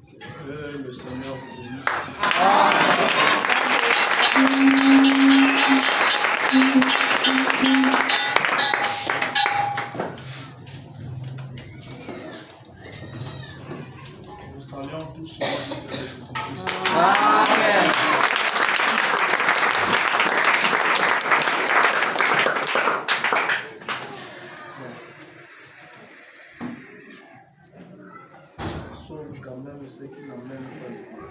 Le Seigneur vous bénisse. Nous saluons tous au nom du Seigneur Jésus-Christ. Amen. Ça sauve quand même ceux qui n'amènent pas le bien.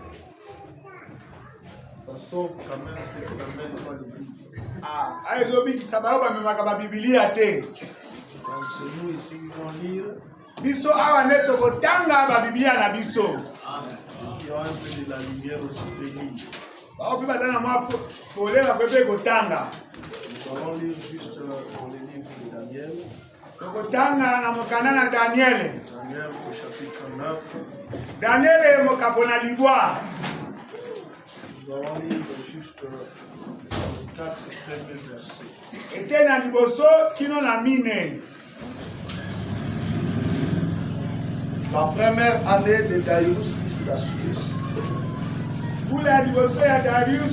Ça sauve quand même ceux qui n'amènent pas le bien. Donc c'est nous ici qui vont lire. Biso awa nde tokotanga ba Biblia na biso. Qui ont un peu de la lumière aussi de lire. Ba opi batana mwa pole ba kwebe kotanga. Nous allons lire juste dans le livre de Daniel. Tokotanga na mokanda na Daniel. Daniel au chapitre 9. Daniel mokapona libwa. Nous allons lire juste les 4 premiers versets. Ete na liboso kino na mine. La première année de Darius, fils d'Asuerus, Kule ya liboso ya Darius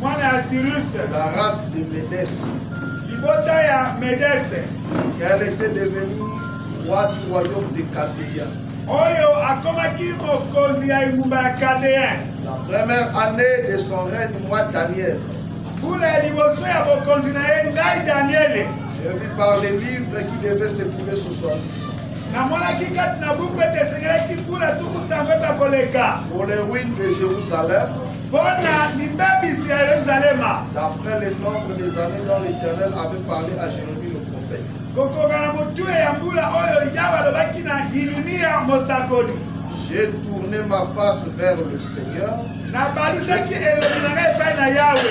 mwana ya Cyrus. la race de Médès, Libota ya Medese. qu'elle était devenue roi du royaume de Chaldéen. Oyo akomaki mokonzi ya ingumba ya Chaldeen. La première année de son règne, moi Daniel, Kule ya liboso ya bokonzi na ye ngai Daniel. j'ai vu par les livres qui devaient s'écouler ce soir Namonaki kati na buku ete esengelaki kula tukusango ekakoleka pour les ruines de Jérusalem, mpona mibebisi ya Yeruzalema d'après le nombre des années dont l'Éternel avait parlé à Jérémie le prophète. kokoka na motuya ya mbula oyo yawe alobaki na Yeremia mosakoli. J'ai tourné ma face vers le Seigneur Nabalisaki elongi na ngai epai na Yawe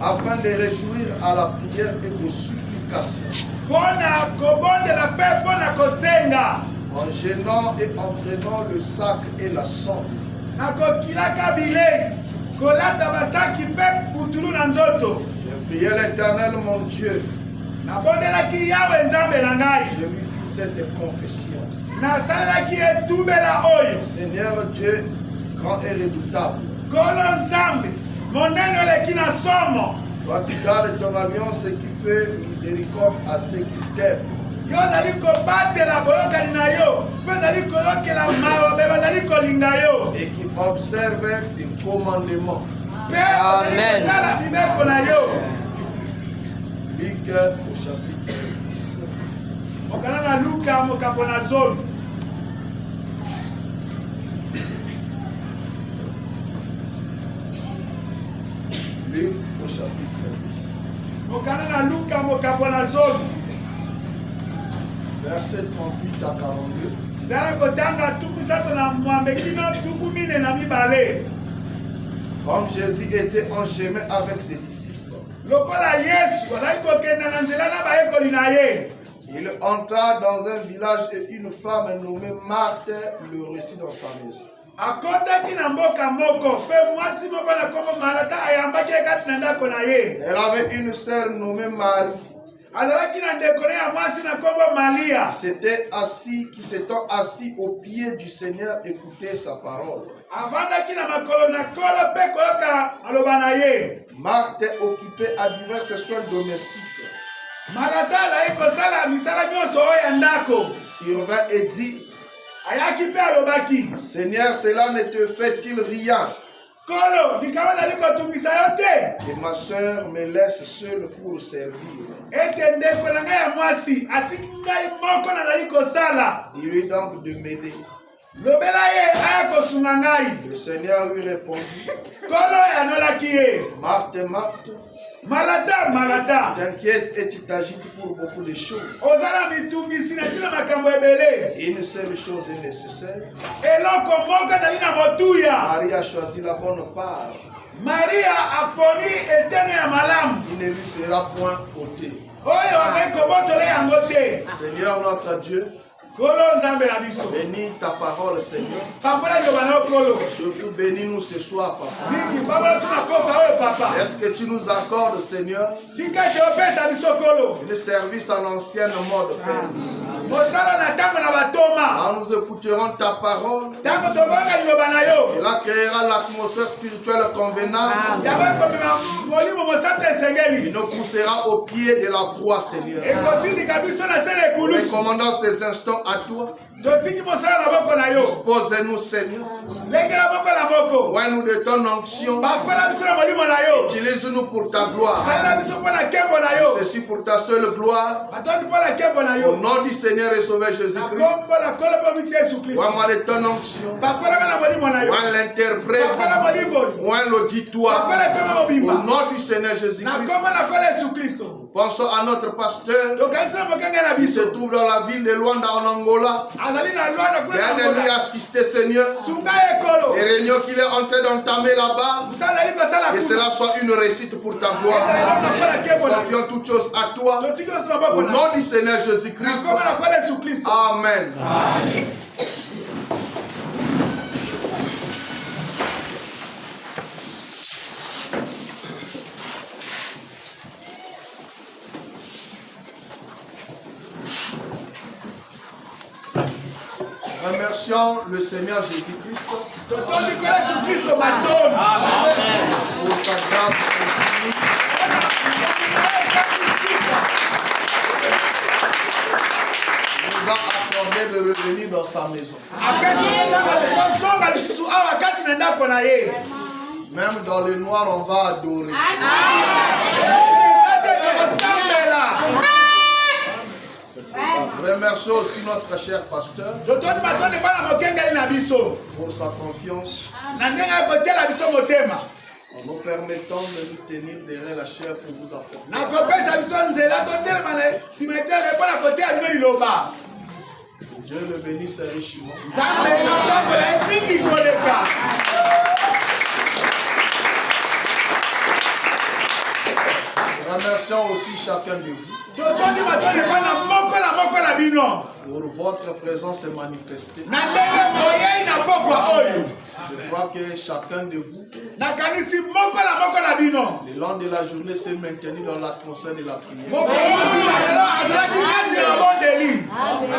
afin de recourir à la prière et aux supplications, mpona kobondela mpe mpona kosenga. en gênant et en prenant le sac et la sonde. Nakokilaka bilei kolata basaki mpe putulu na nzoto. J'ai prié l'Éternel mon Dieu. Nabondelaki Yawe nzambe na ngai. Je lui fis cette confession. Nasalelaki etumbela oyo. Seigneur Dieu, grand et redoutable, Kolo nzambe monene oleki na somo. toi qui gardes ton alliance et qui fais miséricorde à ceux qui t'aiment. Yo ozali kobatela boyokani na yo mpe ozali koyokela mawa be bazali kolinga yo Et qui observe tes commandements. mpe ozali kotala mibeko na yo. Luc au chapitre 10. Mokanda na Luka mokambo na zomi. Luc au chapitre 10. Mokanda na Luka mokambo na zomi. Verset 38 à 42. Zala kotanga tuku misato na mwambe kino tuku mine na mibale. Comme Jésus était en chemin avec ses disciples, Lokola Yesu azali kokenda na nzela na bayekoli na ye. il entra dans un village et une femme nommée Marthe le reçut dans sa maison. Akotaki na mboka moko mpe mwasi moko na kombo Malata ayambaki ye kati na ndako na ye. Elle avait une sœur nommée Marie Azalaki na ndeko ya mwasi na kombo Malia. qui s'étant assis au pied du Seigneur écoutait sa parole. Avandaki na makolo na kolo mpe koyoka maloba na ye. Marthe, occupée à diverses soins domestiques, Malata azali kosala misala nyonso oyo ya ndako. survint et dit, Ayaki mpe alobaki, Seigneur, cela ne te fait-il rien kolo likaba azali kotungisa yo te que ma sœur me laisse seule pour le servir? ete ndeko na ngai ya mwasi atiki ngai moko nazali kosala. Dis-lui donc de m'aider. Lobela ye aya kosunga ngai. Le Seigneur lui répondit, Kolo yanolaki ye, Marthe, Marthe, Malata Malata, t'inquiète et tu t'agites pour beaucoup de choses. ozala mitungisi na ntina makambo ebele. Une seule chose est nécessaire. Eloko moko ezali na motuya. Marie a choisi la bonne part, Maria aponi etene ya malamu qui ne lui sera point ôtée. Seigneur notre Dieu, bénis ta parole, Seigneur. Surtout bénis-nous ce soir, Papa. Est-ce que tu nous accordes, Seigneur, un service à l'ancienne mode, Père? Là, nous écouterons ta parole. Et là, créera l'atmosphère spirituelle convenable. Il nous poussera au pied de la croix, Seigneur. Recommandons ces instants à toi. Dispose-nous, Seigneur. Ouvre-nous de ton onction. Utilise-nous pour ta gloire. Ceci pour ta seule gloire. Au nom du Seigneur et Sauveur Jésus-Christ. Ouvre-moi de ton onction. Ouvre l'interprète. Ouvre l'auditoire. Au nom du Seigneur Jésus-Christ. Pensons à notre pasteur qui se trouve dans la ville de Luanda en Angola. Viens lui assister, Seigneur. Les réunions qu'il est en train d'entamer là-bas, que cela soit une réussite pour ta gloire. Confions toutes choses à toi. Au nom du Seigneur Jésus-Christ. Amen. Remercions le Seigneur Jésus-Christ pour sa grâce infinie. Il nous a accordé de revenir dans sa maison. Même dans le noir, on va adorer. Remercions aussi notre cher pasteur pour sa confiance en nous permettant de nous tenir derrière la chair pour vous apporter. Dieu le bénisse richement. Remercions aussi chacun de vous pour votre présence manifestée. Je crois que chacun de vous, le long de la journée, s'est maintenu dans l'atmosphère de la prière.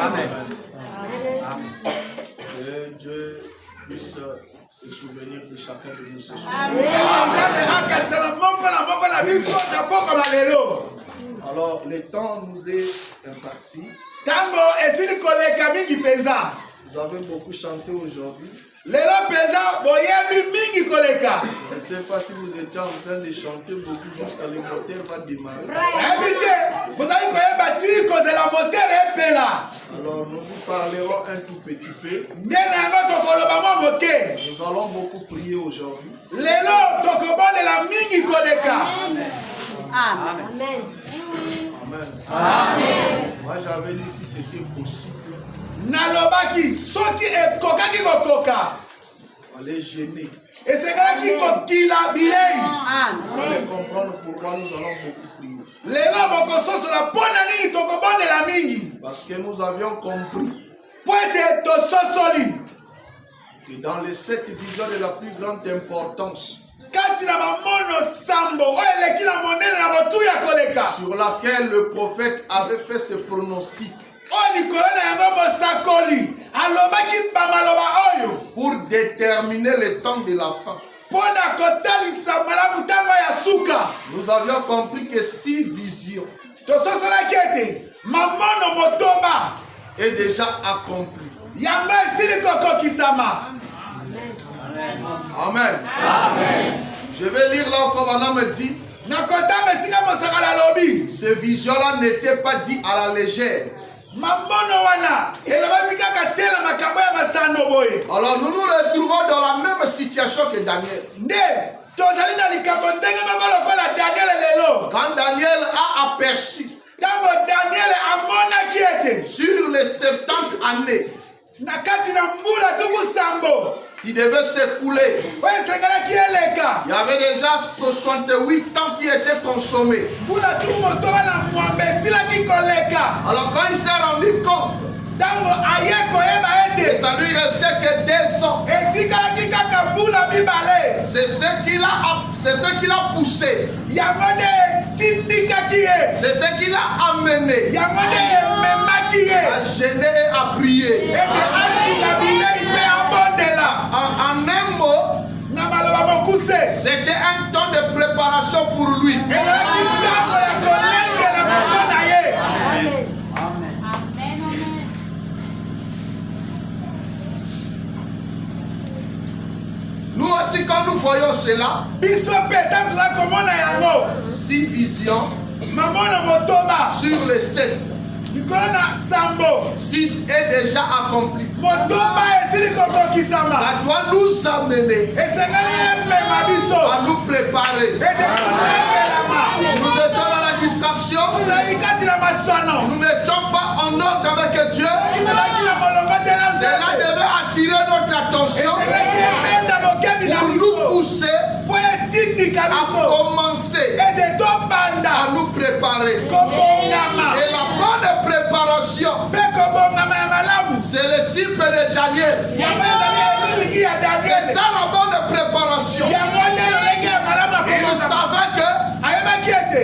Amen. Que Dieu puisse se souvenir de chacun de nous ce soir. Alors, le temps nous est imparti. Vous avez beaucoup chanté aujourd'hui. Je ne sais pas si vous étiez en train de chanter beaucoup jusqu'à le moteur va démarrer. Alors nous vous parlerons un tout petit peu. Nous allons beaucoup prier aujourd'hui. Amen. Amen. Amen. Moi j'avais dit si c'était possible. Fallait gêner. Fallait comprendre pourquoi nous allons beaucoup prier. Parce que nous avions compris que dans les 7 visions de la plus grande importance, sur laquelle le prophète avait fait ses pronostics, pour déterminer le temps de la fin. Nous avions compris que 6 visions est déjà accomplie. Amen. Amen. Je vais lire l'enfant, maintenant me dit, ces visions-là n'étaient pas dites à la légère. Alors nous nous retrouvons dans la même situation que Daniel. Quand Daniel a aperçu sur les 70 années qui devait s'écouler. Il y avait déjà 68 ans qui étaient consommés. Alors quand il s'est rendu compte, et ça lui restait que 2 ans. C'est ce qu'il a poussé. C'est ce qu'il a amené à gêner et à prier. En un mot, c'était un temps de préparation pour lui. Nous aussi, quand nous voyons cela, 6 visions sur les 7, 6 est déjà accompli. Ça doit nous amener à nous préparer. Si nous étions dans la distraction, si nous n'étions pas en ordre avec Dieu, cela devait attirer notre attention pour nous pousser à commencer à nous préparer. Et la bonne préparation, c'est le type de Daniel. C'est ça la bonne préparation. Il savait que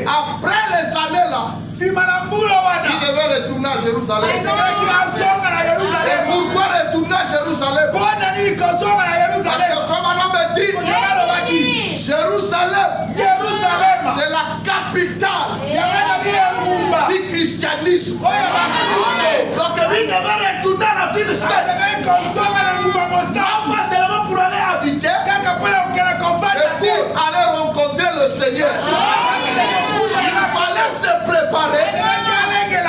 après les années là, il devait retourner à Jérusalem. Et pourquoi retourner à Jérusalem? Parce que Frère Manon me dit, Jérusalem, c'est la capitale du christianisme. Donc il devait retourner à la ville sainte. Non pas seulement pour aller habiter, mais pour aller rencontrer le Seigneur. Il fallait se préparer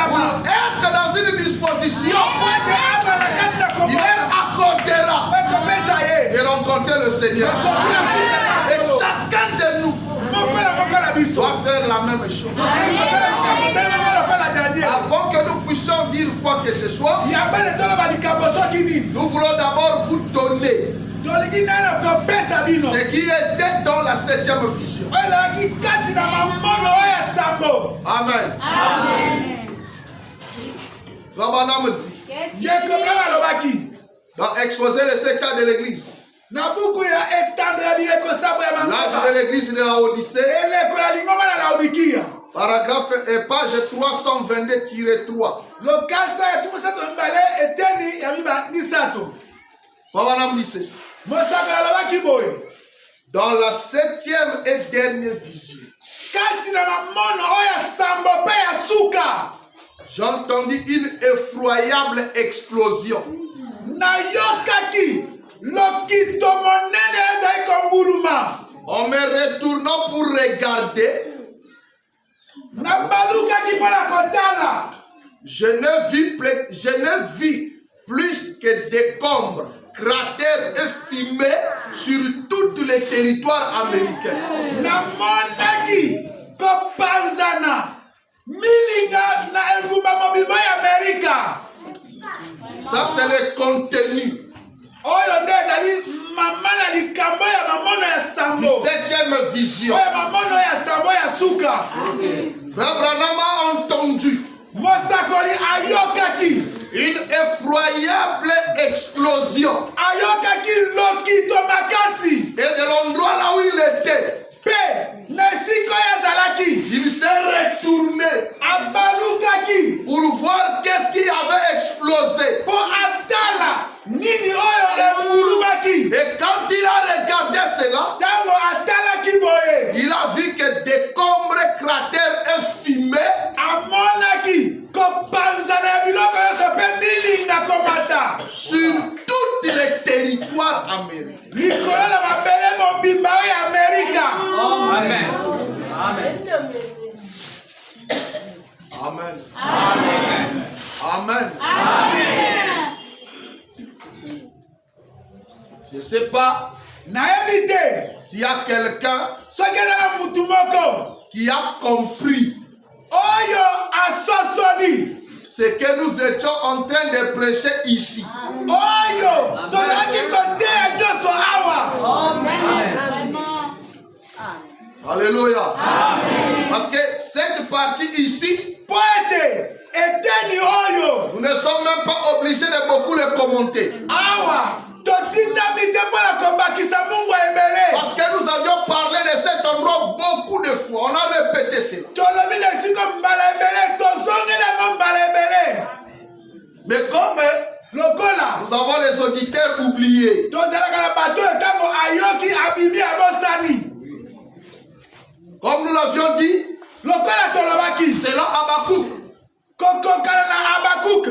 pour être dans une disposition. Il accordera et rencontrer le Seigneur. Et chacun de nous doit faire la même chose. Avant que nous puissions dire quoi que ce soit, nous voulons d'abord vous donner ce qui était dans la 7e vision. Amen. Frère me dit, dans exposer le secteur de l'église, l'âge de l'église de la Odyssée, paragraphe et page 322-3. Frère dit ceci. Dans la 7e et dernière vision, j'entendis une effroyable explosion. En me retournant pour regarder, je ne vis plus que décombres, cratères et fumées sur tous les territoires américains. Ça c'est le contenu du 7e vision. Frère Branham a entendu une effroyable explosion. Et de l'endroit là où il était, il s'est retourné pour voir qu'est-ce qui avait explosé. Et quand il a regardé cela, il a vu que décombres, cratères et fumées sur tous les territoires américains. Amen. Amen. Amen. Amen. Amen. Je ne sais pas s'il y a quelqu'un qui a compris ce que nous étions en train de prêcher ici. Oyo, tozalaki kote ya nyonso awa. Alléluia. Amen. Parce que cette partie ici, poète, eteni oyo, nous ne sommes même pas obligés de beaucoup le commenter. Awa, totindami te mpona kobakisa Mungu ebele. Parce que nous avions parlé de cet endroit beaucoup de fois. On a répété cela. Tolobi na siko mbala ebele, tozongela mbala ebele. Mais comme lokola, nous avons les auditeurs oubliés. Tozalaka na bato etango ayoki abimi abosani. Comme nous l'avions dit, lokola tolobaki, c'est là Habakkuk. Kokokala na Habakkuk.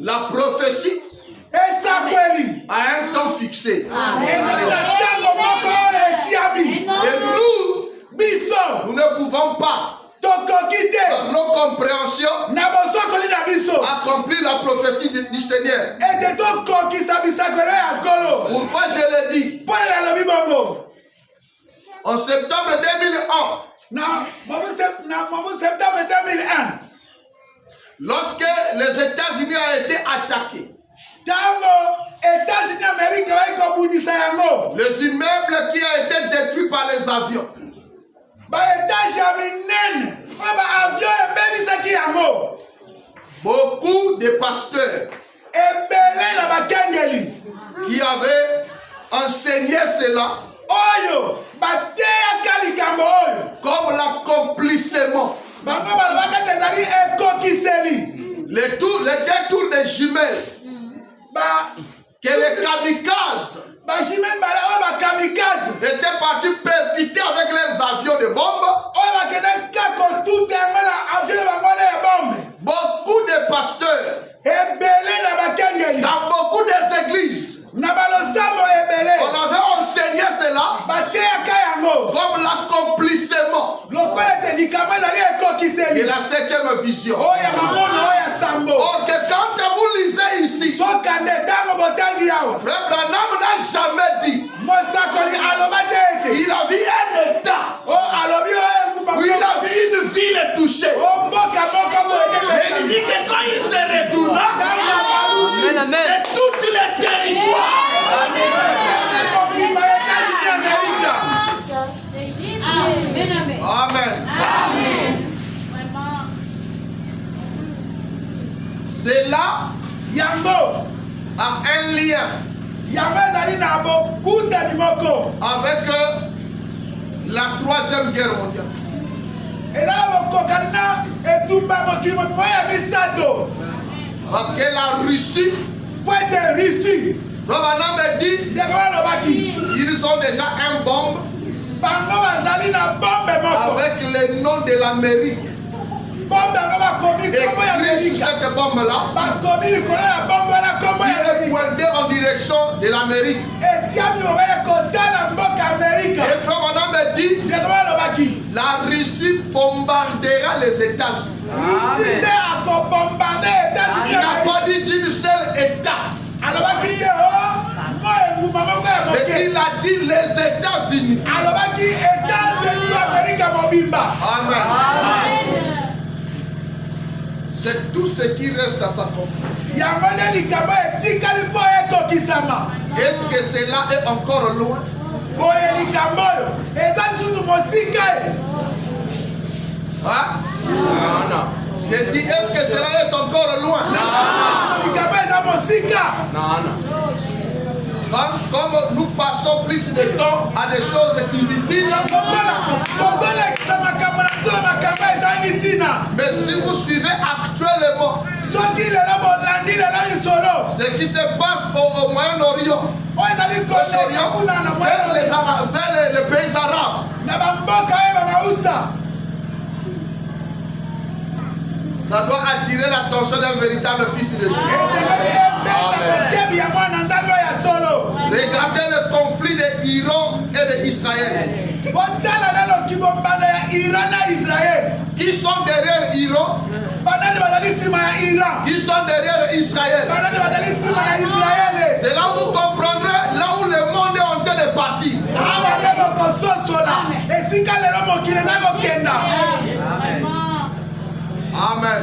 La prophétie esakweli a un temps fixé. ezali na tango moko etiami. Et nous, biso, nous ne pouvons pas, tokoki te, dans nos compréhensions, na bososoli na biso, accomplir la prophétie du Seigneur. ete tokokisa bisakwelo ya nkolo. Pourquoi je l'ai dit? Mpo nalobi bongo. En septembre 2001, na septembre 2001, lorsque les États-Unis ont été attaqués, tango États-Unis Amérique baikobundisa yango, les immeubles qui ont été détruits par les avions, baetage ya minene oyo baavion ebebisaki yango, beaucoup de pasteurs ebele na bakengeli qui avaient enseigné cela oyo bateyaka likambo oyo comme l'accomplissement, bango balobaka te ezali ekokiseli. les détours des jumelles, que les kamikazes bashimene bala oyo bakamikaze étaient partis percuter avec leurs avions de bombes. oyo bakende kako tuta yango na avion na bango na ya bombe. Beaucoup de pasteurs ebele na bakengeli dans beaucoup des églises, na balosambo ebele on avait enseigné cela bateyaka yango comme l'accomplissement lokola ete likambo ezali ekokiseli de la 7e vision. oyo ya mamono oyo ya sambo. Or que quand vous lisez ici, sokande ntango botangi yawa Frère Branham n'a jamais dit, mosakoli aloba te ete il a vu un état o alobi oyo où il a vu une ville touchée. o mboka moko Mais il dit que quand il se retourna, c'est tout le territoire. Amen. C'est là yango a un lien yango ezali na bokutani moko avec la 3e guerre mondiale. ezala bokokani na etumba mokili moto ya misato. Parce que la Russie, po ete Russie Romanam dit, ndeko balobaki ils ont déjà un bombe bango bazali na bombe moko avec le nom de l'Amérique. bombe yango bakomi kombo ya Écrit sur Amerika, cette bombe-là, bakomi likolo ya bombe wana kombo qui ya est Amerika, pointé en direction de l'Amérique. etiami bobaye kotala mboka Amerika. Et Frère Romanam dit, ndeko balobaki la Russie bombardera les États-Unis. Russie nde akobombarde États-Unis Il n'a Amerika. pas dit d'une seule État, alobaki te o mo enguma moko ya mais moke. il a dit les États-Unis. alobaki États-Unis Amerika mobimba. Amen. C'est tout ce qui reste à sa compagnie. yango nde likambo etikali mpo ekokisama. Est-ce que cela est encore loin? boye likambo oyo eza lisusu mosika e. Hein? Non. J'ai dit, est-ce que cela est encore loin? likambo eza mosika. Comme nous passons plus de temps à des choses inutiles, lokola tozolekisa makambo na nzola makambo ezangi ntina. mais si vous suivez actuellement soki lelo bolandi lelo lisolo ce qui se passe au Moyen-Orient, oyo ezali koleka kuna na vers les pays arabes, na bamboka oyo bamausa, ça doit attirer l'attention d'un véritable fils de Dieu. esengeli ebenda mokebi ya mwana nzambe oyo ya solo. Regardez le conflit de Iran et d'Israël. botala lelo kibombano ya Iran na Israel. Qui sont derrière Iran? banani bazali nsima ya Iran. Qui sont derrière Israël? banani bazali nsima ya Israel. C'est là où vous comprendrez là où le monde est en train de partir. awa nde bokososola esika lelo mokili eza kokenda. Amen.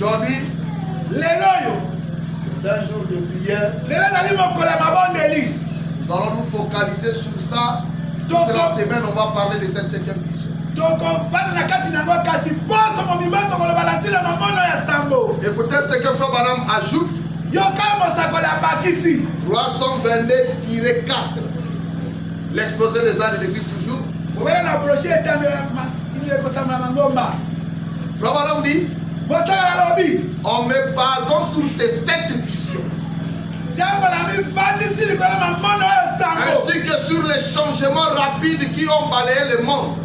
Aujourd'hui, c'est un jour de prière. Nous allons nous focaliser sur ça. Toute la semaine, on va parler de cette 7e vision. Écoutez ce que Frère Branham ajoute. 322-4. L'exposé des âmes de l'Église toujours. Frère Branham dit, en me basant sur ces 7 visions, ainsi que sur les changements rapides qui ont balayé le monde.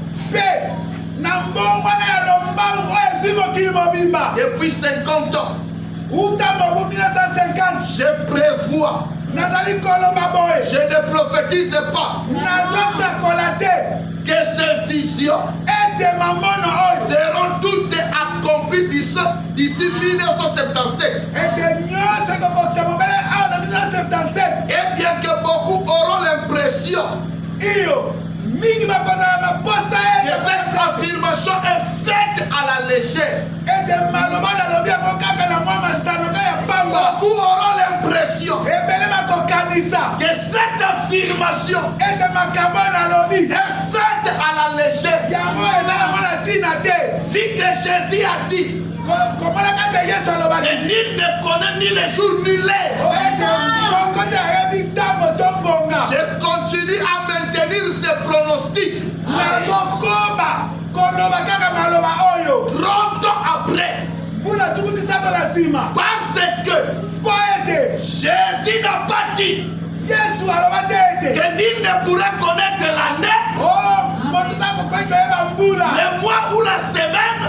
Depuis 50 ans, je prévois, je ne prophétise pas que ces visions seront toutes accomplies d'ici 1977. Et bien que beaucoup auront l'impression que cette affirmation est faite à la légère, beaucoup auront l'impression que cette affirmation est faite à la légère. Vu que Jésus a dit que nul ne connaît ni le jour ni l'heure, je continue à maintenir ce pronostic. 30 ans après, parce que Jésus n'a pas dit que nul ne pourrait connaître l'année, le mois ou la semaine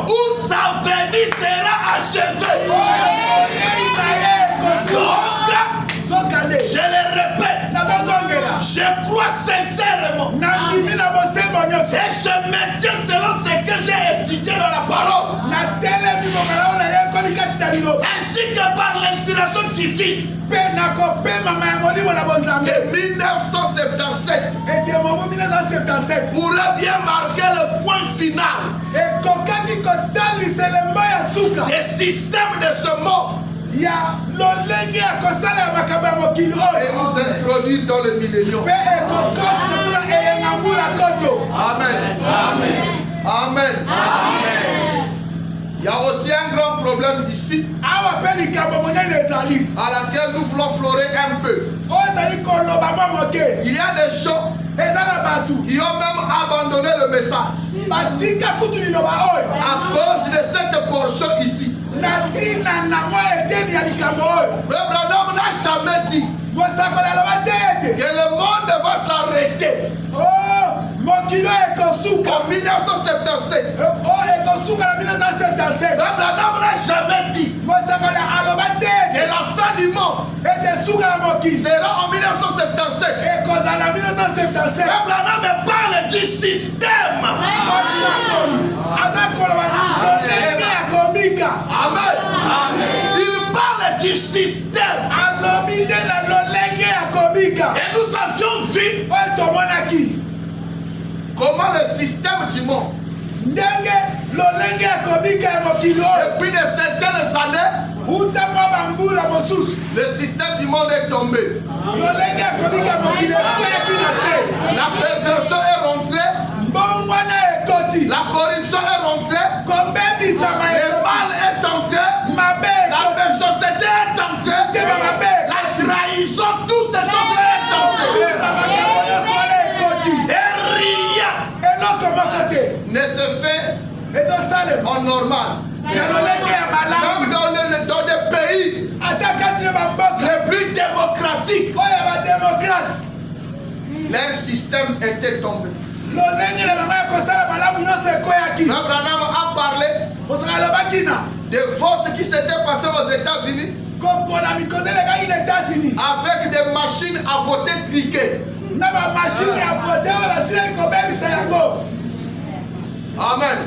où sa venue sera achevée. Donc, je le répète, je crois sincèrement et je maintiens selon ce que j'ai étudié dans la parole, ainsi que par l'inspiration divine, que 1977 pourrait bien marquer le point final des systèmes de ce monde et nous introduire dans le millénium. Amen. Amen. Amen. Il y a aussi un grand problème ici à laquelle nous voulons florer un peu. Il y a des gens qui ont même abandonné le message à cause de cette portion ici. Frère Branham n'a jamais dit que le monde va s'arrêter en 1977. Frère Branham n'a jamais dit que la fin du monde sera en 1977. Frère Branham parle du système. Amen. Il parle du système. Et nous avions vu comment le système du monde, depuis de certaines années, le système du monde est tombé. La perversion est rentrée. La corruption est rentrée. Le mal est entré. La méchanceté est entrée. La trahison, toutes ces choses est entrée. Et rien ne se fait en normal. Même dans des pays les plus démocratiques, leur système était tombé. Abraham a parlé des votes qui s'étaient passés aux États-Unis avec des machines à voter truquées. Amen. Amen.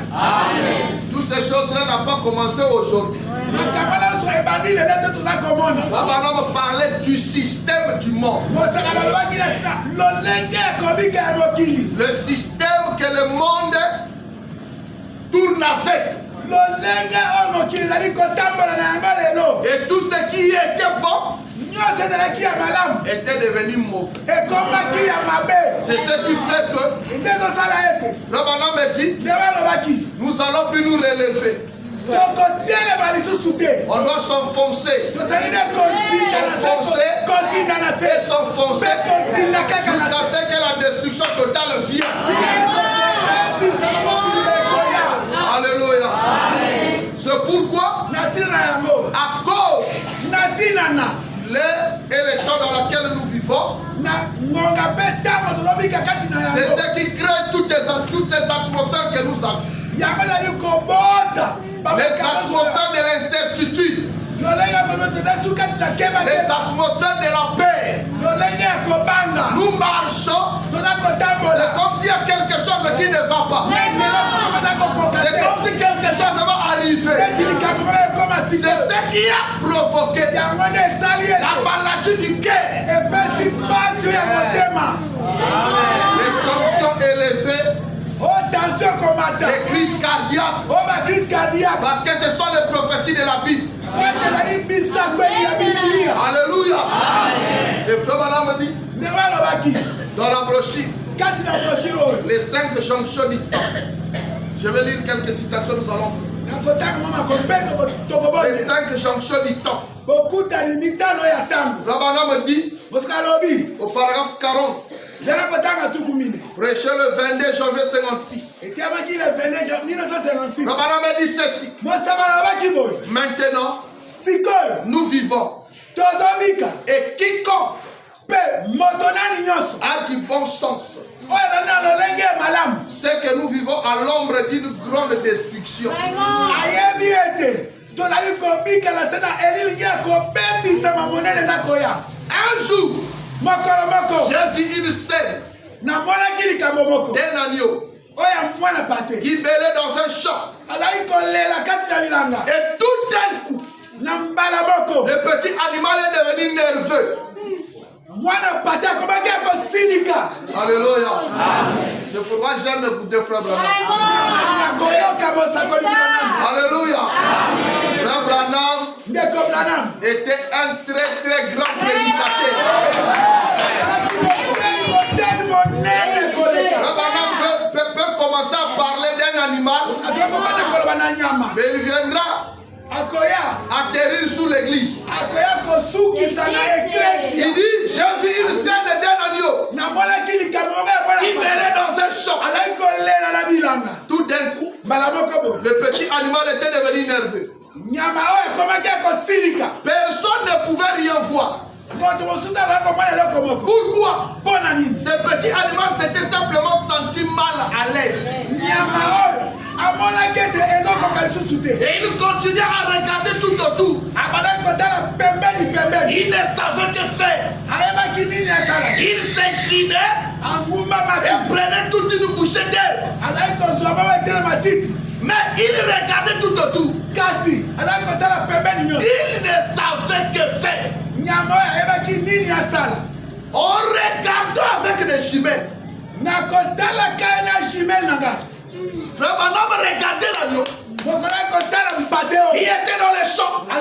Toutes ces choses-là n'ont pas commencé aujourd'hui. Abraham parlait du système du monde. Le système que le monde tourne avec. Et tout ce qui était bon était devenu mauvais. C'est ce qui fait que Rabana me dit, nous allons plus nous relever. On doit s'enfoncer et s'enfoncer jusqu'à ce que la destruction totale vienne. Alléluia. C'est pourquoi, à cause et le temps dans lequel nous vivons, c'est ce qui crée toutes ces atmosphères que nous avons. Les atmosphères de l'incertitude, les atmosphères de la paix. Nous marchons, c'est comme s'il y a quelque chose qui ne va pas. C'est comme si quelque chose va arriver. C'est ce qui a provoqué la maladie du cœur. Les tensions élevées, les crises cardiaques, parce que ce sont les prophéties de la Bible. Alléluia. Et Frère Bana me dit, dans la brochure, les 5 jonctions du temps. Je vais lire quelques citations, nous allons. Les 5 jonctions du temps. Frère Bana me dit, au paragraphe 40, prêcher le 22 janvier 56. Frère Bana me dit ceci. Maintenant, nous vivons. Et quiconque a du bon sens, c'est que nous vivons à l'ombre d'une grande destruction. Un jour, j'ai vu une scène d'un agneau qui bêlait dans un champ. Et tout d'un coup, le petit animal est devenu nerveux. Alléluia. C'est pourquoi j'aime écouter Frère Branham. Alléluia. Frère Branham était un très très grand prédicateur. Frère Branham peut commencer à parler d'un animal, mais il viendra atterrir sous l'église. Il dit, j'ai vu une scène d'un agneau qui venait dans un champ. Tout d'un coup, le petit animal était devenu nerveux. Personne ne pouvait rien voir. Pourquoi? Ce petit animal s'était simplement senti mal à l'aise. Et il continuait à regarder tout autour. Il ne savait que faire. Il s'inclinait et prenait toute une bouchée d'herbe. Mais il regardait tout autour. Il ne savait que faire. On regardait avec des jumelles. Frère Branham regardait l'agneau. Il était dans les champs. Il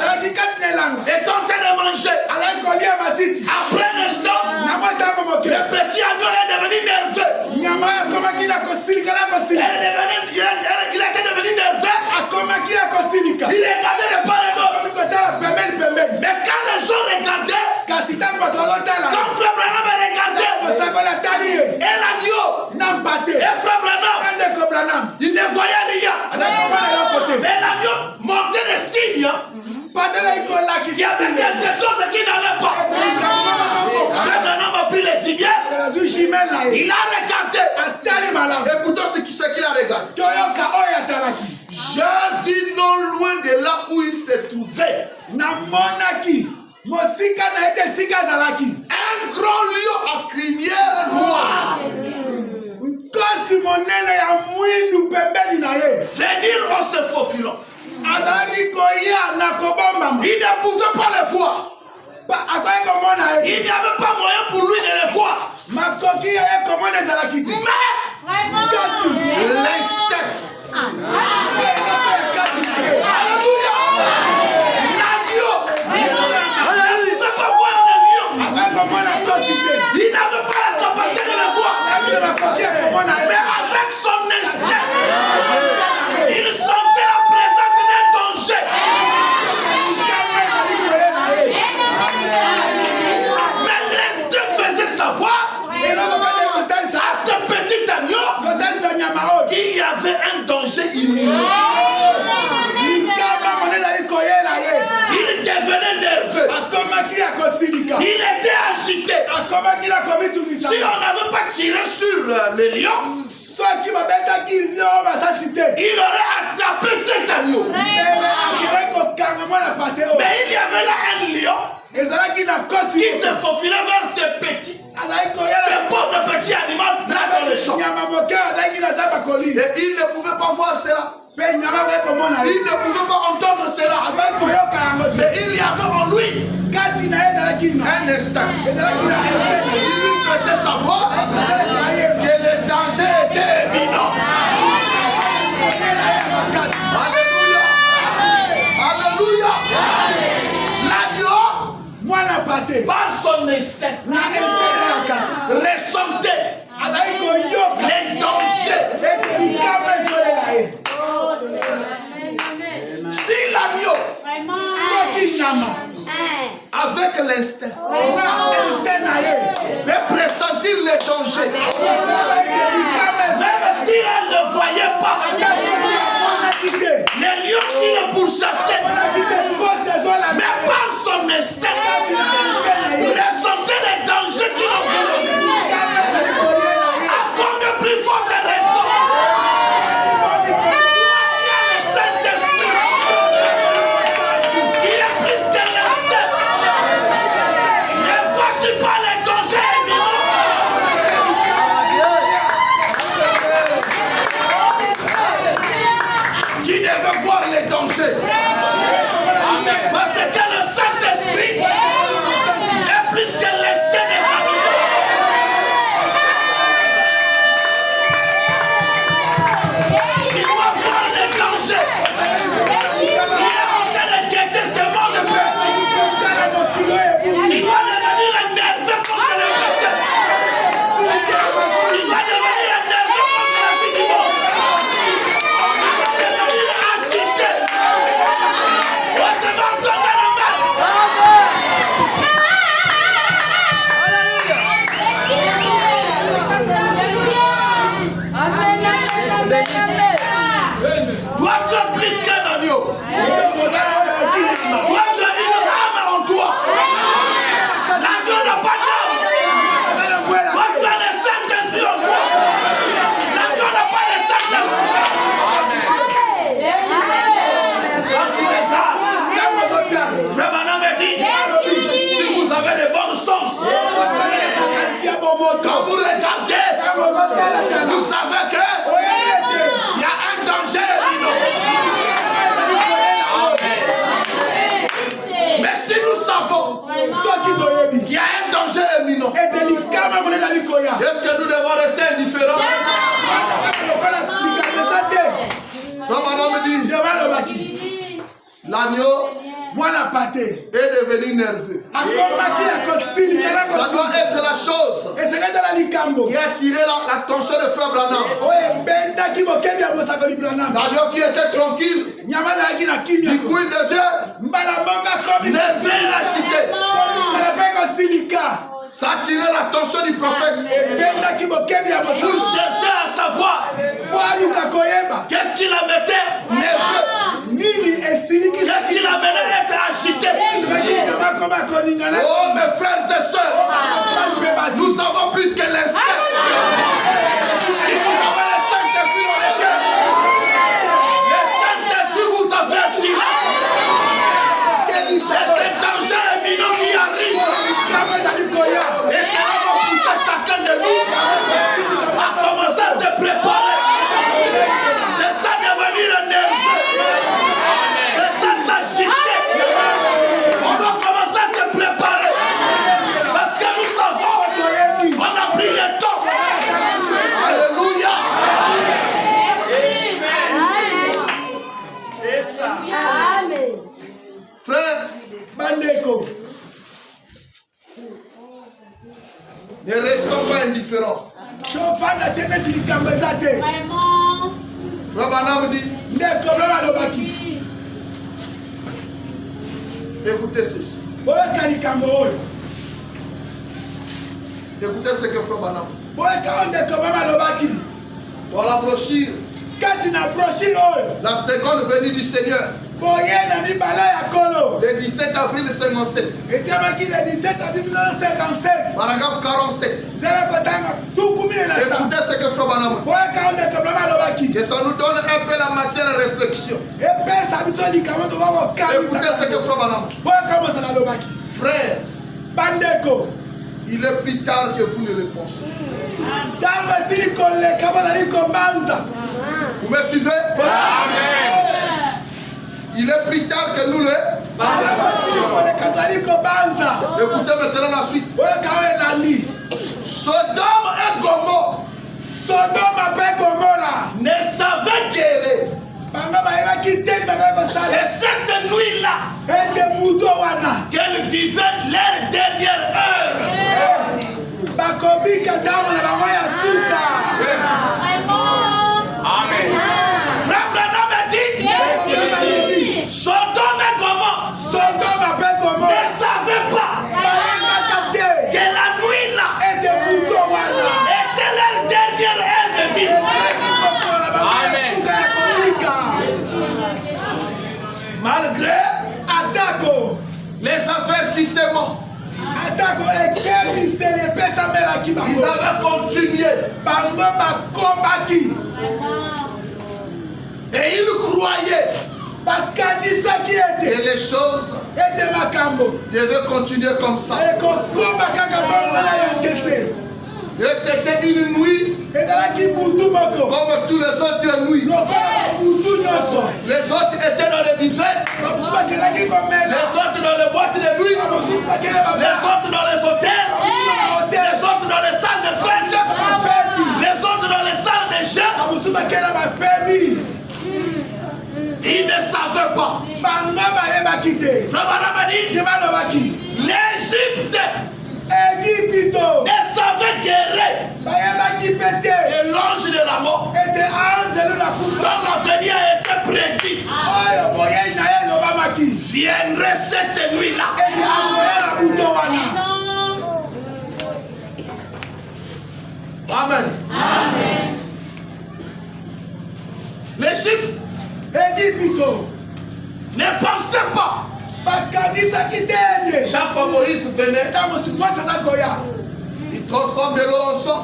était en train de manger. Après un instant, le petit agneau est devenu nerveux. Il était devenu nerveux. Il regardait de part et d'autre. Mais quand les gens regardaient, quand Frère Branham regardait, et l'agneau, et Frère Branham, il ne voyait rien. Mais l'agneau montait des signes. Il y avait quelque chose qui n'allait pas. Frère Branham a pris les signes. Il a regardé. Écoutons ce qu'il a regardé. Je vis non loin de là où il se trouvait un grand lion à crinière noire. Venir en se faufilant. Il ne pouvait pas le voir. Il n'y avait pas moyen pour lui de le voir. Mais l'instinct qu'il y avait un danger imminent. Il devenait nerveux. Il était agité. Si on n'avait pas tiré sur les lions, il aurait attrapé cet agneau. Mais il y avait là un lion qui se faufilait vers ces petits. Ce pauvre petit animal là dans le champ. Et il ne pouvait pas voir cela. Il ne pouvait pas entendre cela. Mais il y avait en lui un instinct. Il lui faisait savoir que le danger était éminent. Alléluia. Alléluia. L'agneau, par son instinct, ressentait les dangers. Si l'agneau, avec l'instinct, fait pressentir les dangers, même si elle ne voyait pas les lions qui le pourchassaient, mais par son instinct, ressentait les dangers qui l'enveloppent. À combien plus forte raison, parce que le Saint-Esprit est plus que l'instinct des animaux. Tu dois voir les dangers. Il est en train de guetter ce monde petit. Tu dois devenir un nerveux contre le péché. Tu dois devenir un nerveux contre la vie du monde. Tu dois devenir agité. Toi, tu es plus qu'un agneau. Toi, tu as une âme en toi. L'agneau n'a pas d'âme. Toi, tu as le Saint-Esprit en toi. L'agneau n'a pas de Saint-Esprit. Quand tu regardes, Frère Branham me dit, si vous avez de bonnes sens, quand vous regardez, vous savez que il y a un danger éminent. Mais si nous savons qu'il y a un danger éminent, est-ce que nous devons rester indifférents? Frère Branham me dit, l'agneau est devenu nerveux. Ça doit être la chose qui a attiré l'attention de Frère Branham. L'agneau qui était tranquille, du coup il devient nerveux et agité. Ça a attiré l'attention du prophète pour chercher à savoir qu'est-ce qui la mettait nerveux, qu'est-ce qui la menait à être agité. Oh mes frères et sœurs, nous avons plus que l'instinct. Si vous avez le Saint-Esprit dans le cœur, le Saint-Esprit vous avertira. C'est ce danger éminent qui arrive. Et cela va pousser chacun de nous à commencer à se préparer. C'est ça devenir nerveux. C'est ça s'agiter. On doit commencer à se préparer. Parce que nous savons, on a pris le temps. Alléluia. C'est ça. Frère, Bandeko, ne restons pas indifférents. Frère Branham dit, écoutez ceci. Écoutez ce que Frère Branham. Dans la brochure. La seconde venue du Seigneur. Le 17 avril 57. Paragraphe 47. Écoutez ce que Frère Branham dit. Que ça nous donne un peu la matière à réflexion. Écoutez ce que Frère Branham dit. Frère, il est plus tard que vous ne le pensez. Vous me suivez? Amen. Il est plus tard que nous le. Écoutez maintenant la suite. Sodome et Gomorrhe ne savaient guérir. Et cette nuit-là, qu'elles vivaient leur dernière heure. Amen. Frère Branham dit, Sodome et Gomorrhe ne savaient pas que la nuit-là était leur dernière heure de vie. Amen. Malgré les avertissements, ils avaient continué. Et ils croyaient que les choses devaient continuer comme ça. Et c'était une nuit comme tous les autres nuits. Les autres étaient dans les buffets, les autres dans les boîtes de nuit, les autres dans les hôtels, les autres dans les salles de fête, les autres dans les salles de jeux. Ils ne savaient pas. Frère Branham dit, l'Égypte ne savait guérir. Et l'ange de la mort, dont l'avenir a été prédit, viendrait cette nuit-là. Amen. L'Égypte ne pensait pas. Chaque fois Moïse venait, il transforme de l'eau en sang.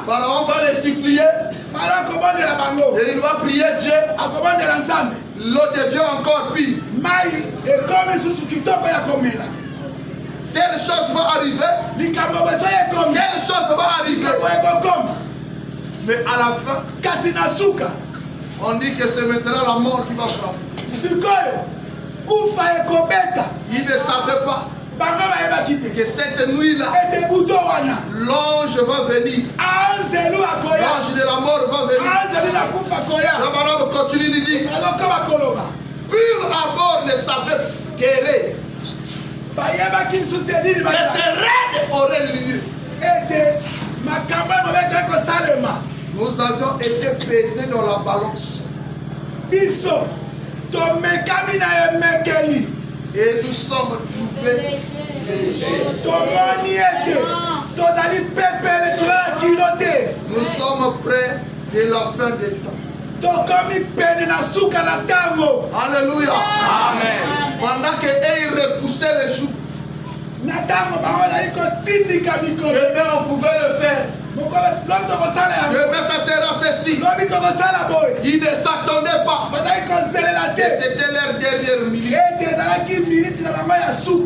Pharaon va les supplier. Et il va prier Dieu. L'eau devient encore pire. Telle chose va arriver. Telle chose va arriver. Mais à la fin, on dit que c'est maintenant la mort qui va frapper. Il ne savait pas que cette nuit-là, l'ange va venir. L'ange de la mort va venir. La parole continue de dire, pur abord ne savait guérir. Que ce raid aurait lieu. Nous avions été pesés dans la balance. Et nous sommes trouvés légers. Nous sommes près de la fin des temps. Alléluia. Amen. Pendant qu'ils repoussaient les jours, on pouvait le faire. Mais ça sera ceci. Ils ne s'attendaient pas. Et c'était leur dernière minute.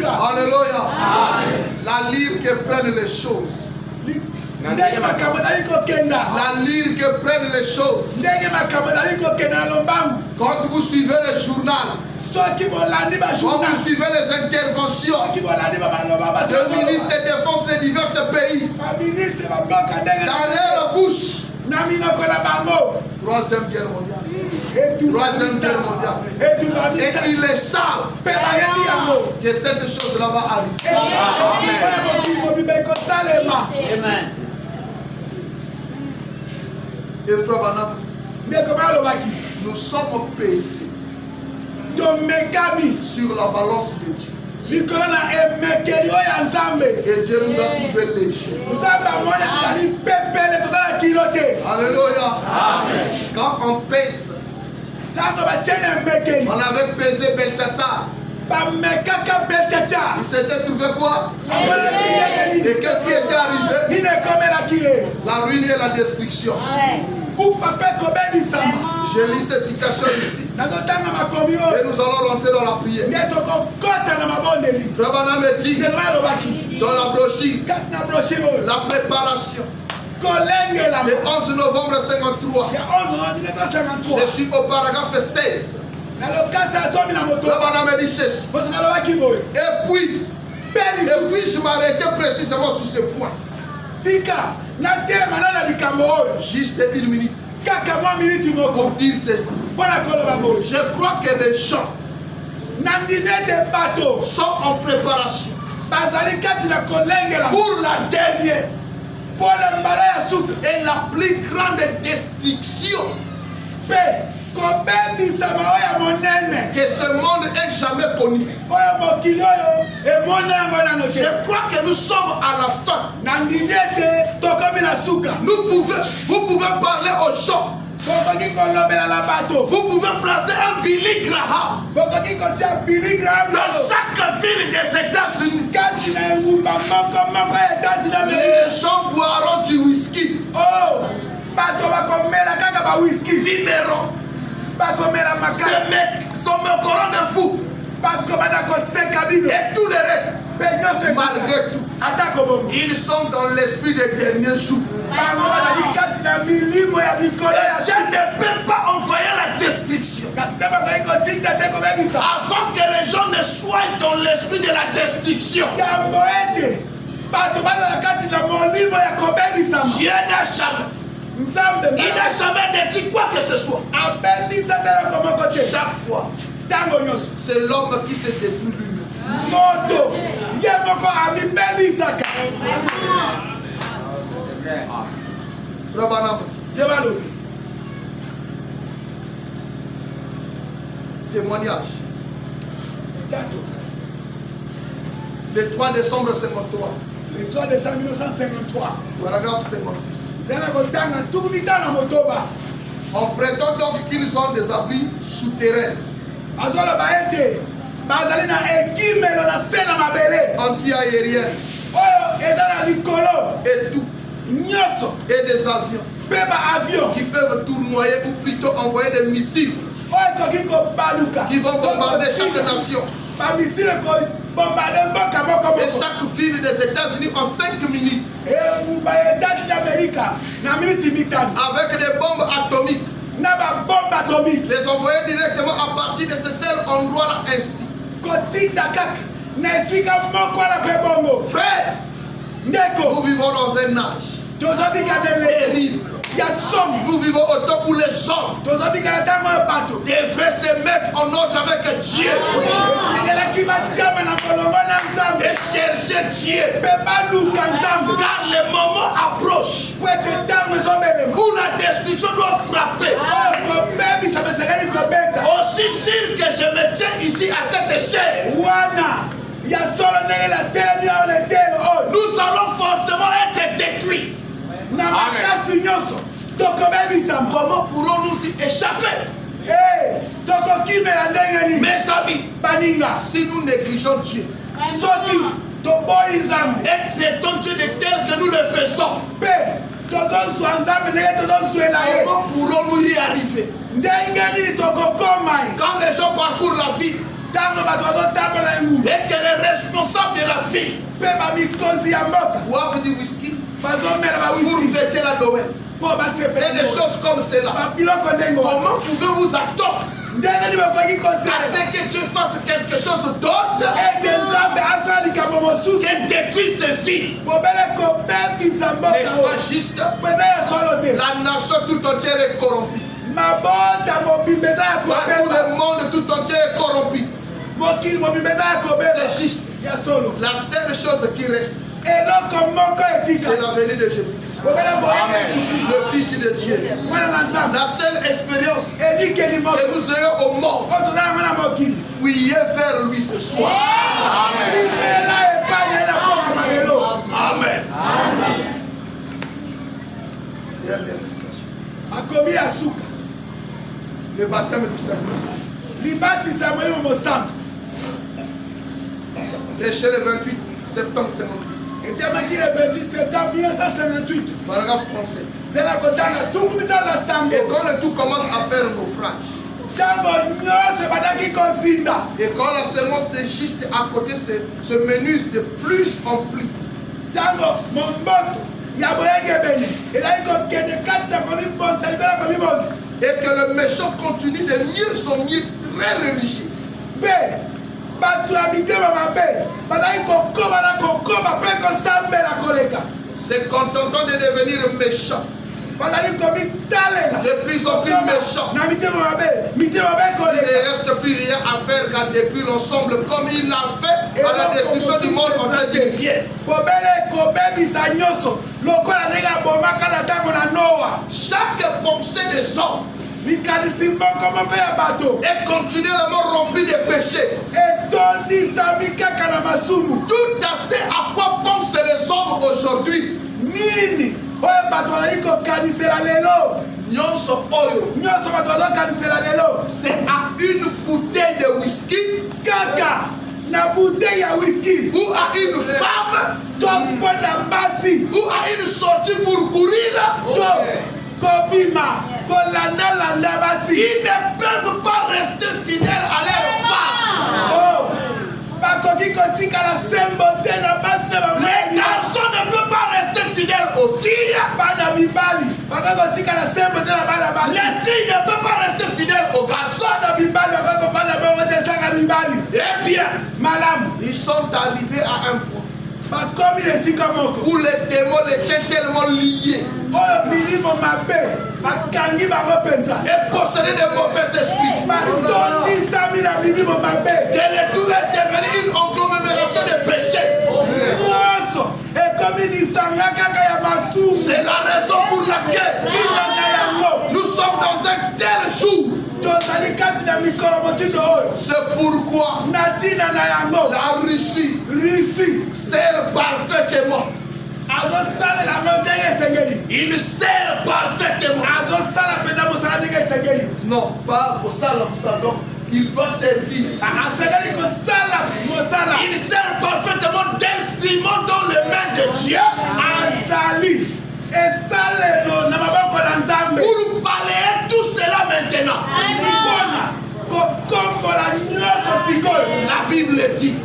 Alléluia. La lyre qui prenne les choses. La lyre qui prenne les choses. Quand vous suivez le journal, quand vous suivez les interventions du ministre de Défense de divers pays, dans leur bouche, Troisième Guerre mondiale. Troisième Guerre mondiale. Et ils le savent que cette chose-là va arriver. Amen. Et Frère Branham, nous sommes pesés sur la balance de Dieu. Et Dieu nous a trouvés légers. Alléluia. Quand on pèse, on avait pesé Belshazzar. Il s'était trouvé quoi? Et qu'est-ce qui était arrivé? La ruine et la destruction. Je lis ces citations ici. Et nous allons rentrer dans la prière. Frère Branham me dit dans la brochure, la préparation. Le 11 novembre 1953. Je suis au paragraphe 16. Frère Branham me dit ceci. Et puis je m'arrêtais précisément sur ce point. Juste une minute. Pour dire ceci. Je crois que les gens sont en préparation pour la dernière et la plus grande destruction que ce monde ait jamais connu. Je crois que nous sommes à la fin. Vous pouvez parler aux gens. Vous pouvez placer un Billy Graham dans chaque ville des États-Unis. Les gens boiront du whisky. Vimeront. Ces mecs sont mes corons de fou. Et tout le reste, malgré tout, ils sont dans l'esprit des derniers jours. Et Dieu ne peut pas envoyer la destruction avant que les gens ne soient dans l'esprit de la destruction. Dieu n'a jamais. Il n'a jamais dit quoi que ce soit. Chaque fois, c'est l'homme qui se détruit lui-même. Témoignage. Le 3 décembre 1953. Le 3 décembre 1953. Paragraphe 56. On prétend donc qu'ils ont des abris souterrains. Anti-aériens. Et tout. Et des avions. Qui peuvent tournoyer ou plutôt envoyer des missiles. Qui vont bombarder chaque nation. Et chaque ville des États-Unis en 5 minutes. Avec des bombes atomiques. Les envoyer directement à partir de ce seul endroit-là ainsi. Frère, nous vivons dans un âge terrible. Nous vivons au temps où les hommes devraient se mettre en ordre avec Dieu et chercher Dieu, car le moment approche où la destruction doit frapper. Aussi sûr que je me tiens ici à cette échelle, nous allons forcément être détruits. Comment pourrons-nous y échapper? Mes amis, si nous négligeons Dieu et traitons Dieu de tel que nous le faisons, comment pourrons-nous y arriver? Quand les gens parcourent la ville et que les responsables de la ville boivent du whisky pour fêter la Noël et des choses comme cela, comment pouvez-vous attendre à ce que Dieu fasse quelque chose d'autre et détruire ces villes? N'est-ce pas juste? La nation tout entière est corrompue. Partout le monde tout entier est corrompu. C'est juste. La seule chose qui reste, c'est la venue de Jésus-Christ, le Fils de Dieu. La seule expérience que nous ayons au monde, fuyez vers lui ce soir. Amen. Amen. Le baptême du Saint-Esprit. Et chez le 28 septembre 58. Paragraphe 37. Et quand le tout commence à faire naufrage, et quand la semence de juste à côté se menuse de plus en plus, et que le méchant continue de mieux en mieux très religieux, se contentant de devenir méchant, de plus en plus méchant. Il ne reste plus rien à faire qu'à détruire l'ensemble comme il l'a fait à la destruction du monde en fait d'une vieille. Chaque pensée des hommes est continuellement remplie de péchés. Tout à ce à quoi pensent les hommes aujourd'hui. C'est à une bouteille de whisky ou à une femme ou à une sortie pour courir. Ils ne peuvent pas rester fidèles à leur femme. Les garçons ne peuvent pas rester fidèles aux filles. Les filles ne peuvent pas rester fidèles aux garçons. Eh bien, ils sont arrivés à un point où les démons les tiennent tellement liés et possédés de mauvais esprits que le tout est devenu une agglomération de péchés. C'est la raison pour laquelle nous sommes dans un tel jour. C'est pourquoi la Russie sert parfaitement. Il sert parfaitement. Non, pas pour ça, donc il doit servir. Il sert parfaitement d'instrument dans les mains de Dieu pour balayer tout cela maintenant. La Bible dit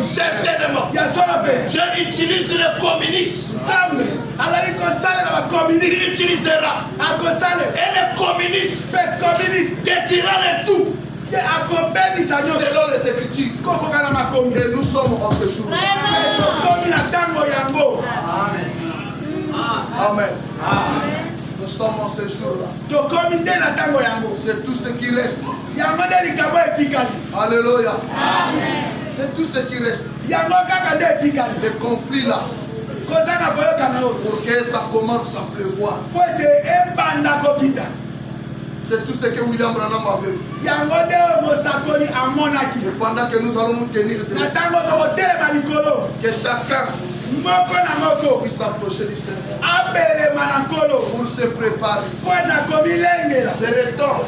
certainement Dieu utilise le communisme. Il utilisera. Et le communisme détruira le tout selon les Écritures. Et nous sommes en ce jour. Amen. Nous sommes en ce jour-là. C'est tout ce qui reste. Alléluia. C'est tout ce qui reste. Les conflits là. Pour que ça commence à pleuvoir. C'est tout ce que William Branham avait vu. Et pendant que nous allons nous tenir debout, que chacun puisse s'approcher du Seigneur pour se préparer. C'est le temps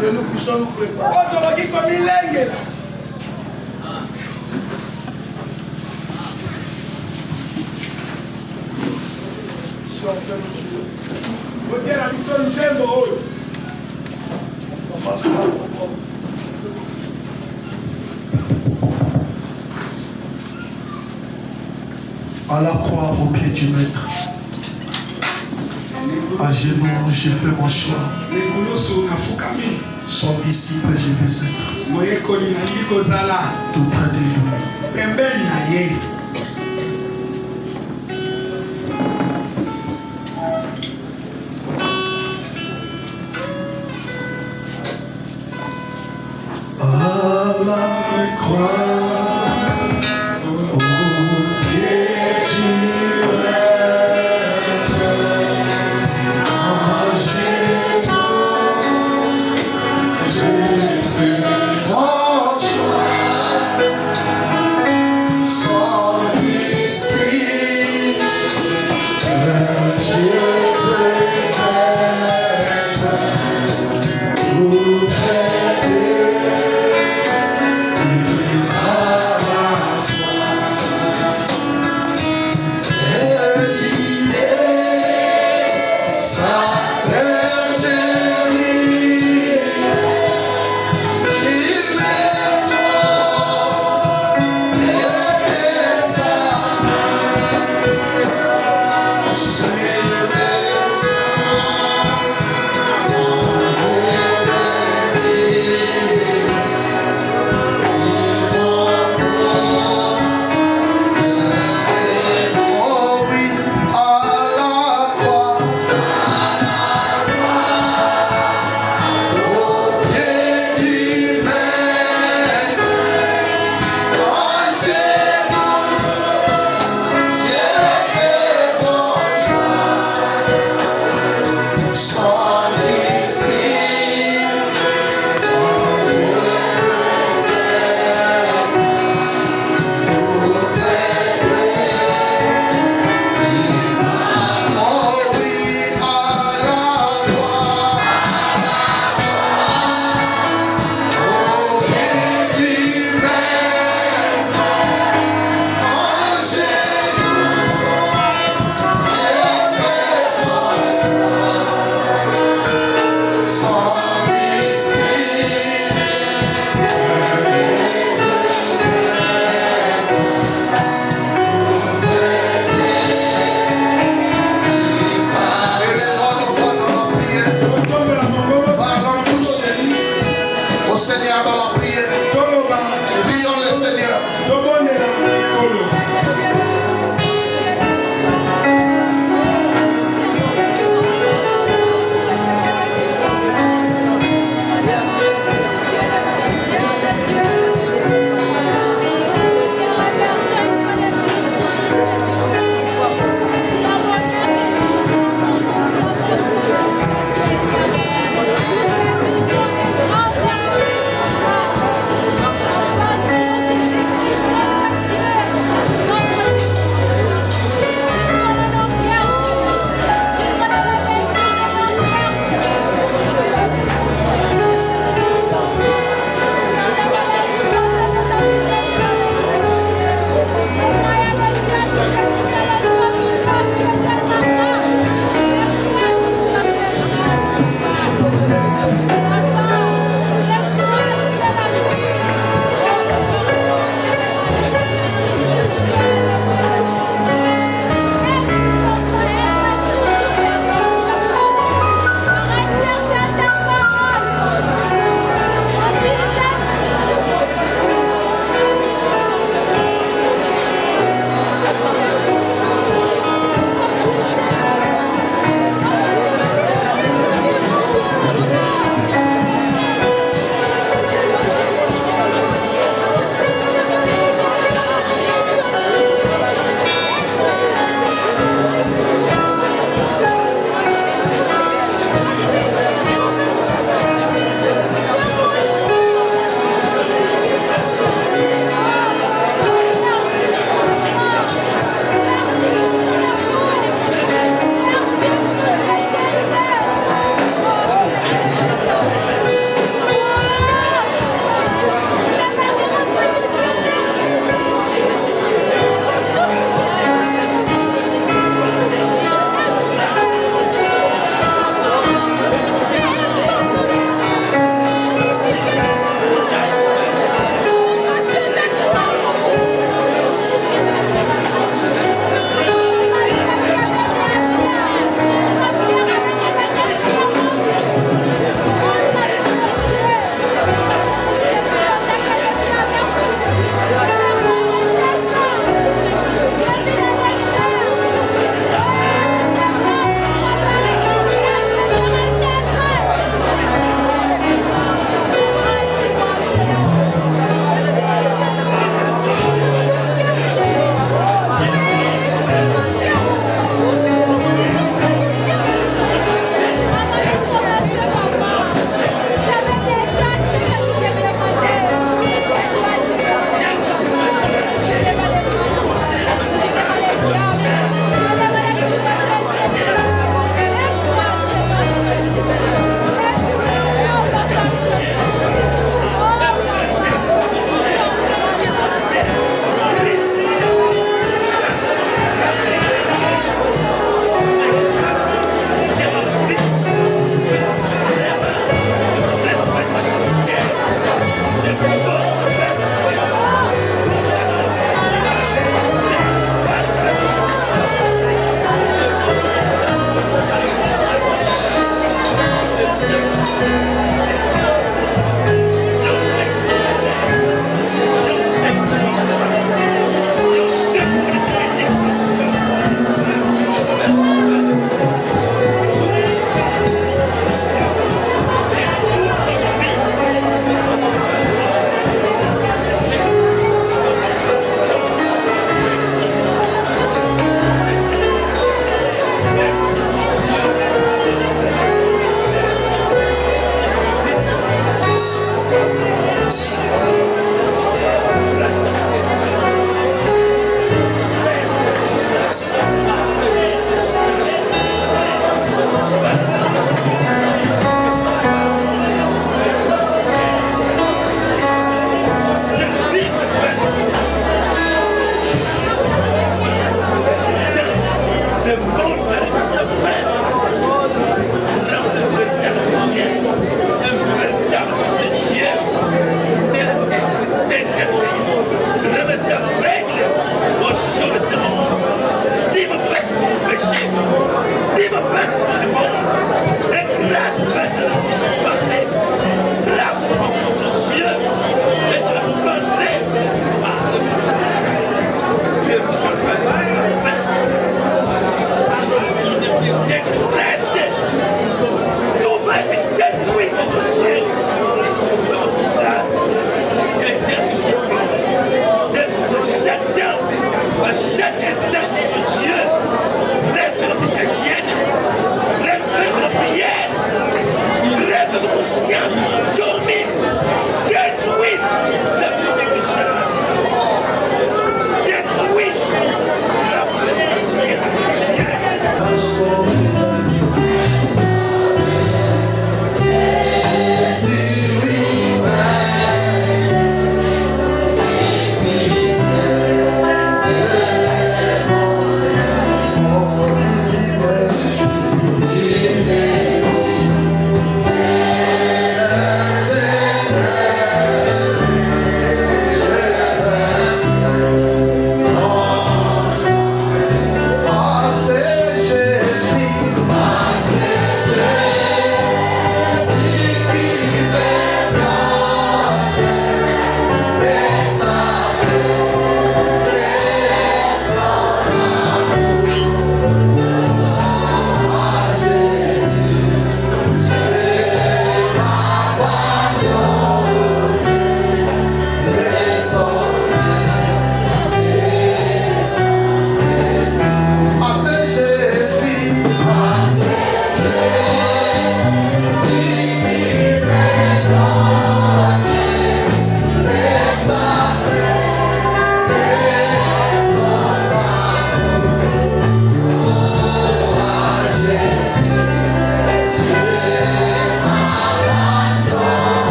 que nous puissions nous préparer. Si on peut nous jouer. À la croix, au pied du maître, à genoux, j'ai fait mon choix. Son disciple, je vais être tout près de lui. À la croix. Jesus.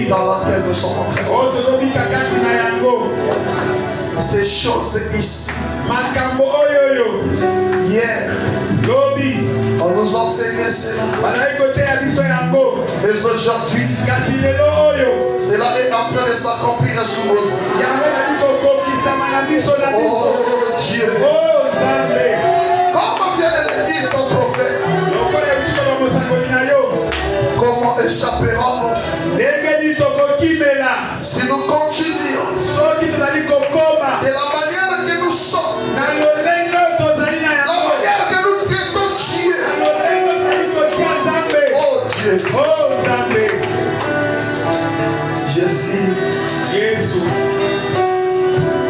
dans laquelle nous sommes entrés. Ces choses ici. Hier, on nous enseignait cela. Mais aujourd'hui, cela est en train de s'accomplir sous nos yeux. Oh Dieu. Comme vient de le dire ton prophète, comment échapperons-nous si nous continuons de la manière que nous sommes, la manière que nous traitons Dieu? Oh Dieu. Jésus.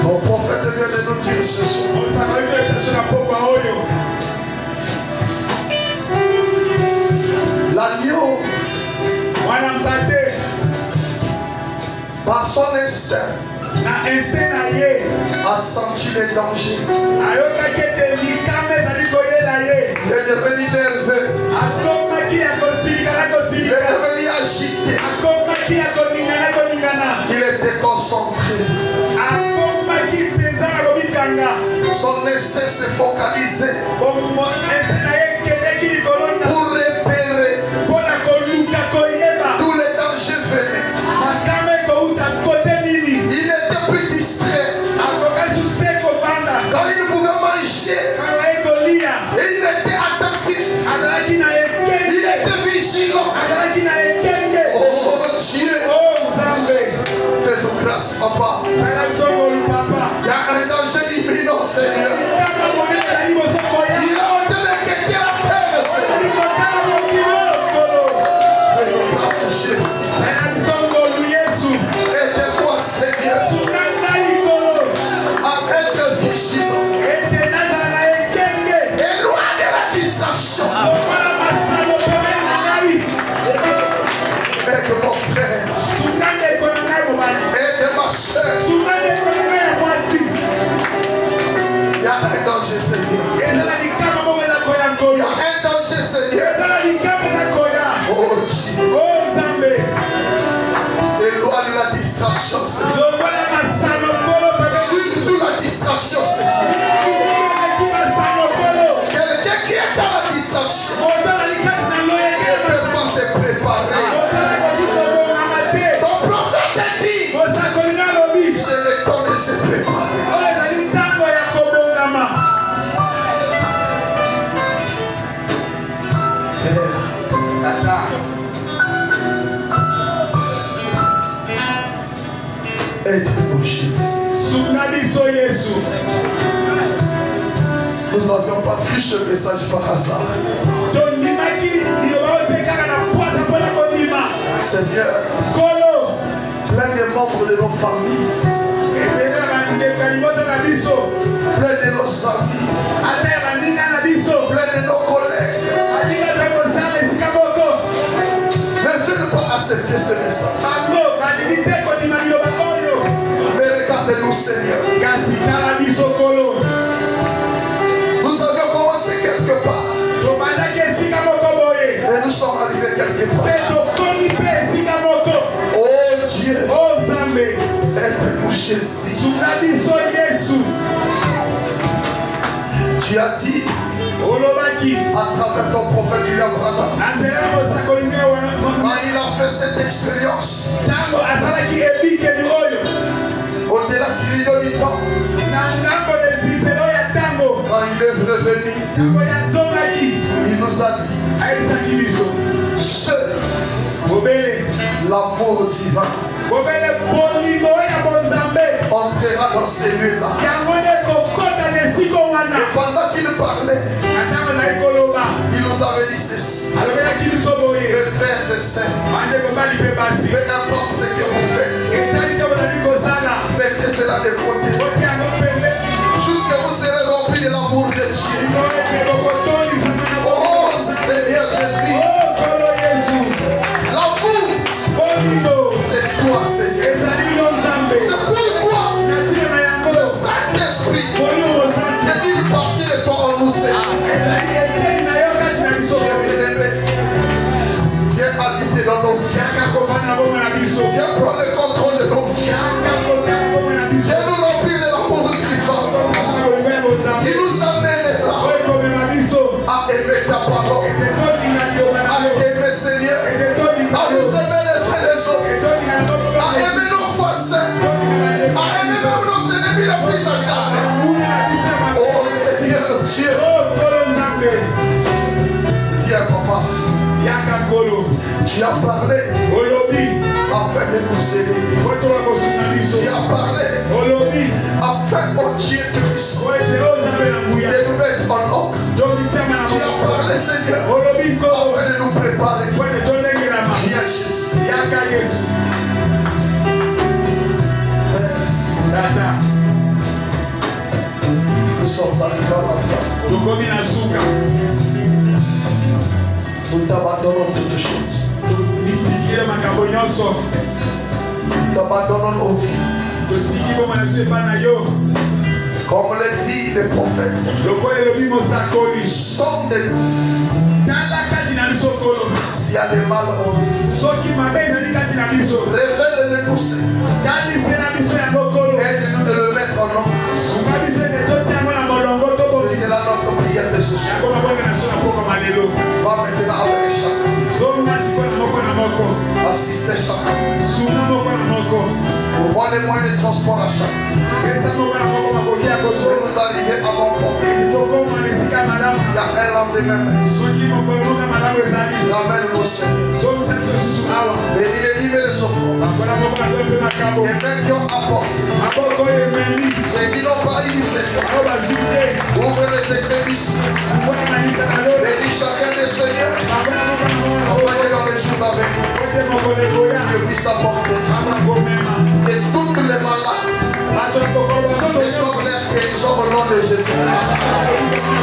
Mon prophète vient de nous dire ce soir. L'agneau, par son instinct, a senti le danger. Il est devenu nerveux. Il est devenu agité. Il était concentré. Son instinct s'est focalisé pour repérer tous les dangers venus. Il n'était plus distrait. Quand il pouvait manger, et il était attentif. Il était vigilant. Oh Dieu, fais-nous grâce, papa. Il y a un danger imminent, Seigneur. Il est en train de quitter la terre, Seigneur. Fais-nous grâce, Jésus. Aide-moi, Seigneur, à être vigilant. Et loin de la distraction. Aide mon frère. Aide ma soeur. Il y a un danger, Seigneur. Il y a un danger, Seigneur. Oh Dieu. Éloigne la distraction, Seigneur. Surtout la distraction, Seigneur. Quelqu'un qui est dans la distraction ne peut pas se préparer. Ton prophète dit, c'est le temps de se préparer. Aide-nous, Jésus. Nous n'avions pas pris ce message par hasard. Seigneur, plein de membres de nos familles, plein de nos amis, plein de nos collègues ne veulent pas accepter ce message. Mais regarde-nous, Seigneur. Nous avions commencé quelque part et nous sommes arrivés quelque part. Oh Dieu, aide-nous, Jésus. Tu as dit à travers ton prophète William Branham, quand il a fait cette expérience, au-delà du temps, quand il est revenu, il nous a dit, seul l'amour divin entrera dans ces lieux-là. Et pendant qu'il parlait, il nous avait dit ceci: mes frères et sœurs, peu importe ce que vous faites, mettez cela de côté, jusqu'à vous serez remplis de l'amour de Dieu. Oh Seigneur Jésus, l'amour, c'est toi, Seigneur. C'est pourquoi le Saint-Esprit c'est une partie de toi en nous, Seigneur. Dieu bien-aimé, viens habiter dans nos vies. Tu as parlé afin de nous aider. Tu as parlé afin, oh Dieu Tout-Puissant, de nous mettre en ordre. Tu as parlé, Seigneur, afin de nous préparer. Viens Jésus. Nous sommes arrivés à la fin. Nous t'abandonnons toutes choses. Nous t'abandonnons nos vies. Comme le dit le prophète, sondez-nous. S'il y a le mal en nous, révèle-le-nous, Seigneur. Aide-nous de le mettre en ordre. C'est cela notre prière de ce soir. Va maintenant avec chacun. Assistez chacun. Pour voir les moyens de transport à chacun. De nous arriver à bon port. Il y a un lendemain. Ramène-nous, Seigneur. Bénis les livres et les offrandes. Et même qui ont apporté. C'est qui n'ont pas eu, Seigneur. Ouvre les écrévisses. Bénis chacun des seigneurs. Afin que dans les jours à venir, Dieu puisse apporter. Que toutes les malades reçoivent leur guérison au nom de Jésus-Christ.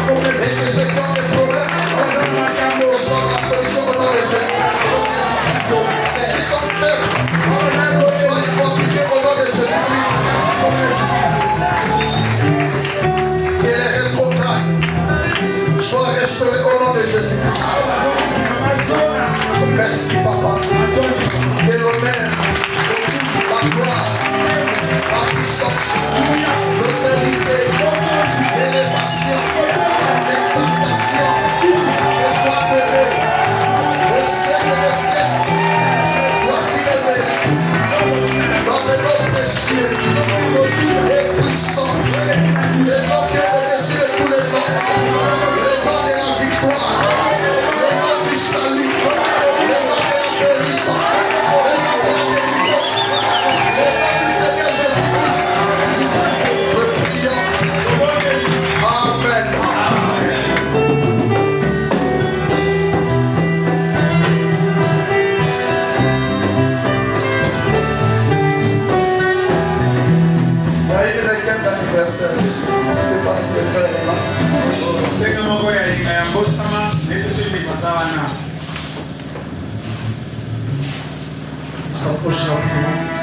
Et que ceux qui ont des problèmes reçoivent la solution au nom de Jésus-Christ. Ceux qui sont faibles soient fortifiés au nom de Jésus-Christ. Que les rétrogrades soient restaurés au nom de Jésus-Christ. Merci, Papa. Que l'honneur, la gloire, la puissance, l'autorité, l'élévation, l'exaltation, que soit donnée au siècle des siècles. Toi qui le mérites, dans le nom précieux et puissant, le nom qui est au-dessus de tous les noms, le nom de la victoire, le nom du salut, le nom de la guérison, le nom de la délivrance, le nom du Seigneur Jésus-Christ. Nous prions. Amen. Il y a une requête d'anniversaire ici. Je ne sais pas si le frère est là. S'approcher un peu.